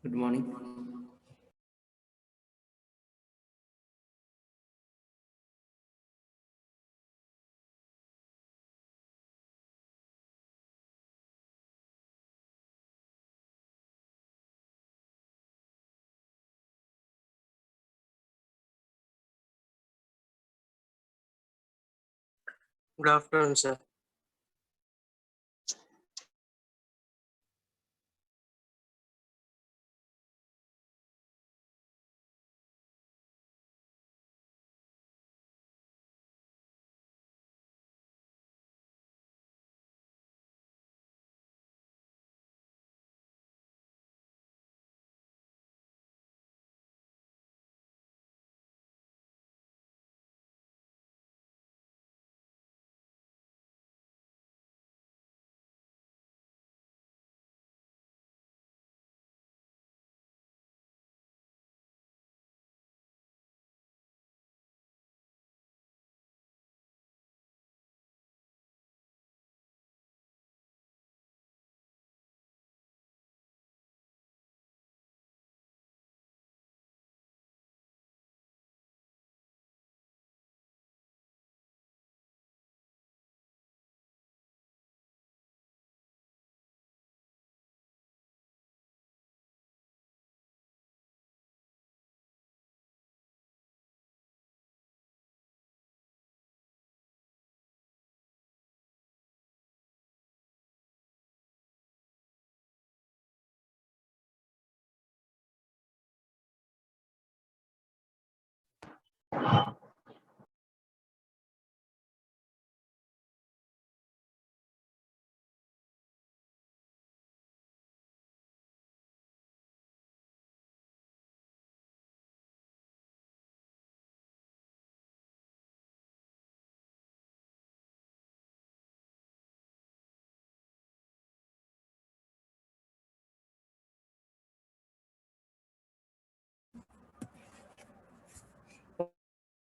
Good morning. Good afternoon, sir.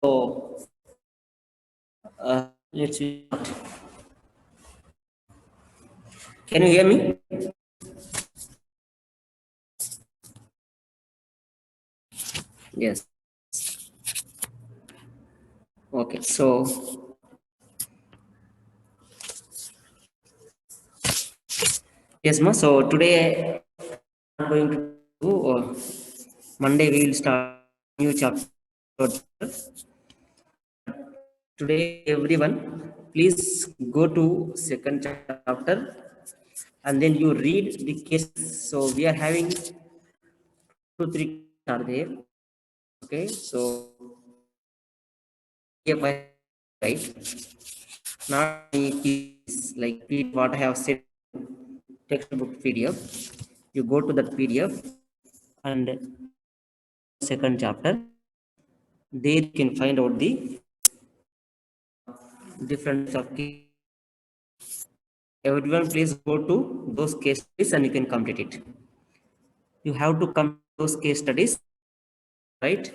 So, let's start. Can you hear me? Yes. Okay. Yes, ma. So today I'm going to do Monday. We will start new chapter. Today, everyone, please go to second chapter, and then you read the cases. So we are having 2 3 are there. Okay. So yeah, right. Not any PDFs, like PDF what I have said, textbook PDF. You go to that PDF and second chapter. There you can find out the difference of case. Everyone, please go to those case studies and you can complete it. You have to complete those case studies, right?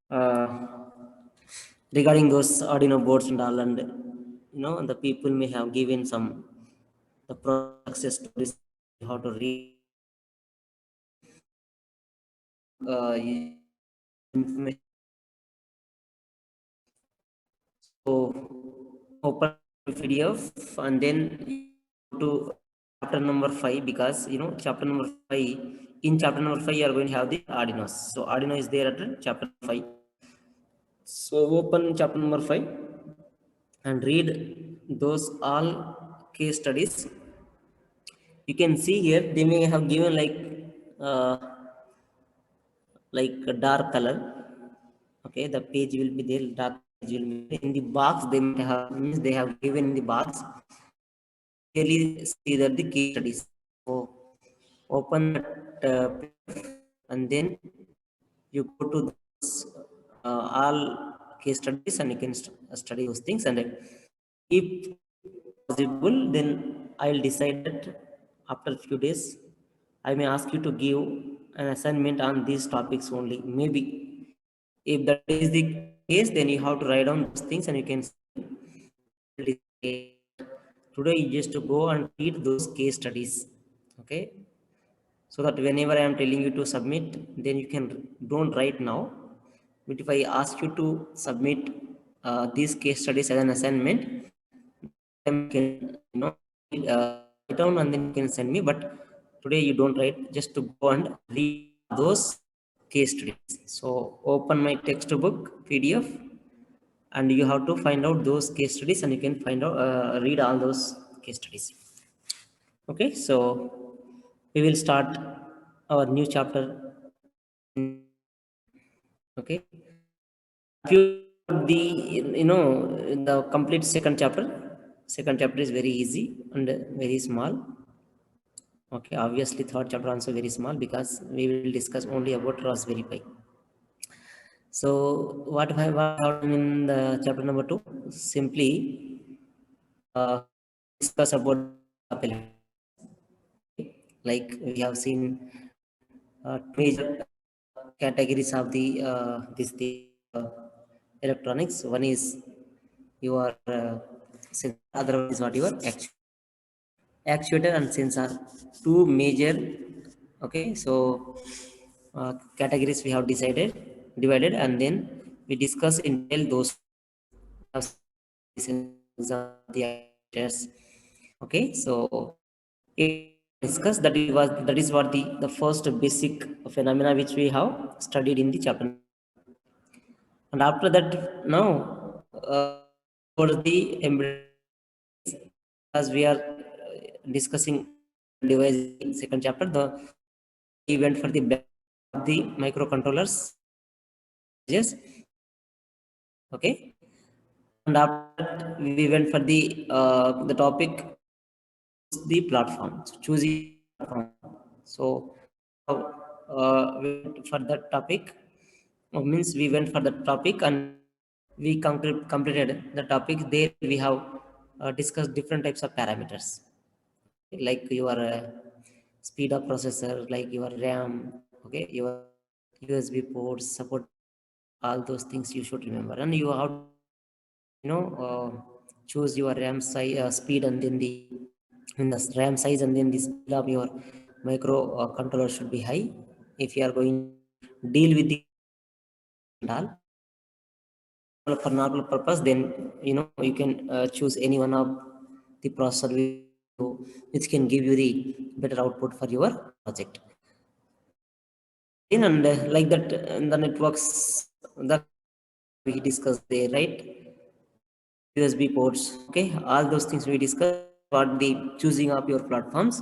Uh, Regarding those Arduino boards and all, and the people may have given some the success stories how to read information. So open PDF and then to chapter number 5, because chapter number 5, in chapter number 5 you are going to have the Arduinos. So Arduino is there at chapter 5. So open chapter number 5 and read those all case studies. You can see here they may have given uh, like a dark color. Okay, the page will be there, dark page will be there. In the box they might have, means they have given in the box, clearly see that the case studies. So open that and then you go to those, all case studies, and you can study those things. And if possible, then I'll decide that after a few days I may ask you to give an assignment on these topics only. Maybe if that is the case, then you have to write down those things and you can today you just to go and read those case studies. Okay, so that whenever I am telling you to submit, then you can don't write now. But if I ask you to submit these case studies as an assignment, then you can write down and then you can send me. But today you don't write, just to go and read those case studies. So open my textbook PDF, and you have to find out those case studies, and you can find out read all those case studies. Okay, so we will start our new chapter. Okay, if you the the complete second chapter is very easy and very small. Okay, obviously third chapter also very small, because we will discuss only about Raspberry Pi. So what have done in the chapter number 2? Simply discuss about Apple. Like we have seen major categories of the electronics. One is your sensor, other one is what your actuator and sensor. Two major, okay, so categories we have divided, and then we discuss in detail those the actuators. Okay, so it discuss that is what the first basic phenomena which we have studied in the chapter. And after that, now for the embedded, as we are discussing device in second chapter, the event for the microcontrollers. Yes, okay. And after that, we went for the topic, the platform. So choosing platform. So went for that topic, means we went for the topic, and we completed the topic. There we have discussed different types of parameters, like your speed of processor, like your RAM, okay, your USB ports support, all those things you should remember. And you have choose your RAM size, speed, and then the in the RAM size, and then the speed of your micro controller should be high if you are going to deal with the and all. For normal purpose, then you can choose any one of the processor which can give you the better output for your project. And like that, the networks that we discussed there, right? USB ports, okay, all those things we discussed about the choosing of your platforms.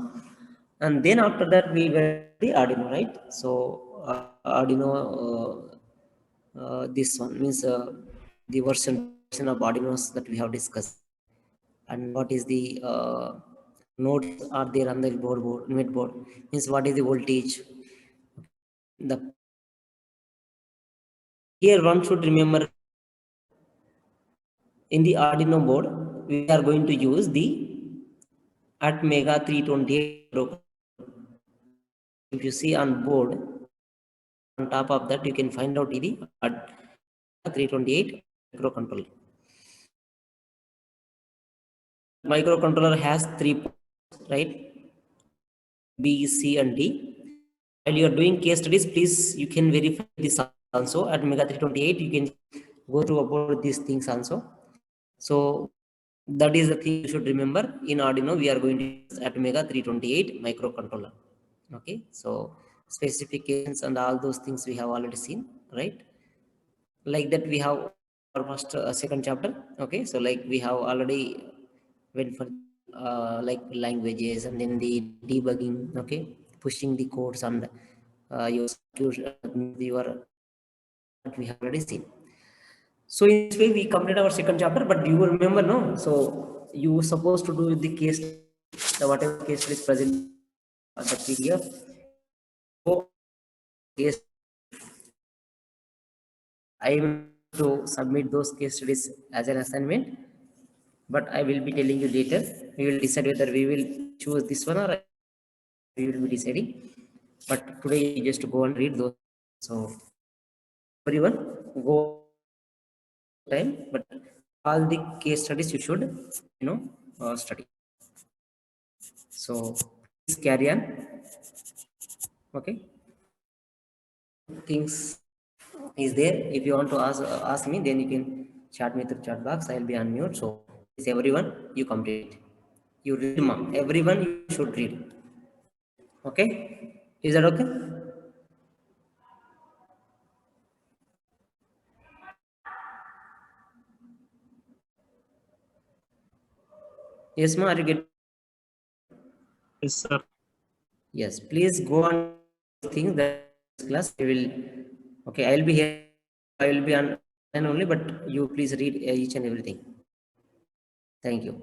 And then after that we went to the Arduino, right? So Arduino, this one means the version of Arduinos that we have discussed, and what is the nodes are there on the net board, means what is the voltage. The here one should remember, in the Arduino board we are going to use the Atmega 328. If you see on board, on top of that you can find out the 328 microcontroller. Microcontroller has 3 ports, right? B, C, and D. While you are doing case studies, please you can verify this also. At Mega 328 you can go through about these things also. So that is the thing you should remember. In Arduino we are going to use Atmega 328 microcontroller. Okay, so specifications and all those things we have already seen, right? Like that we have our first second chapter. Okay, so like we have already went for like languages, and then the debugging, okay, pushing the codes and your we have already seen. So in this way we complete our second chapter. But you will remember, no, so you were supposed to do the case, the whatever case is present on the PDF. So case, I am to submit those case studies as an assignment, but I will be telling you later. We will decide whether we will choose this one or we will be deciding. But today you just go and read those. So everyone go time, but all the case studies you should study. So please carry on. Okay, things is there. If you want to ask me, then you can chat me through chat box. I'll be unmute. So please everyone, you complete, you read, ma, everyone you should read. Okay, is that okay? Yes, ma, are you get? Yes, sir. Yes, please go on things that class we will. Okay, I will be here. I will be on and only, but you please read each and everything. Thank you.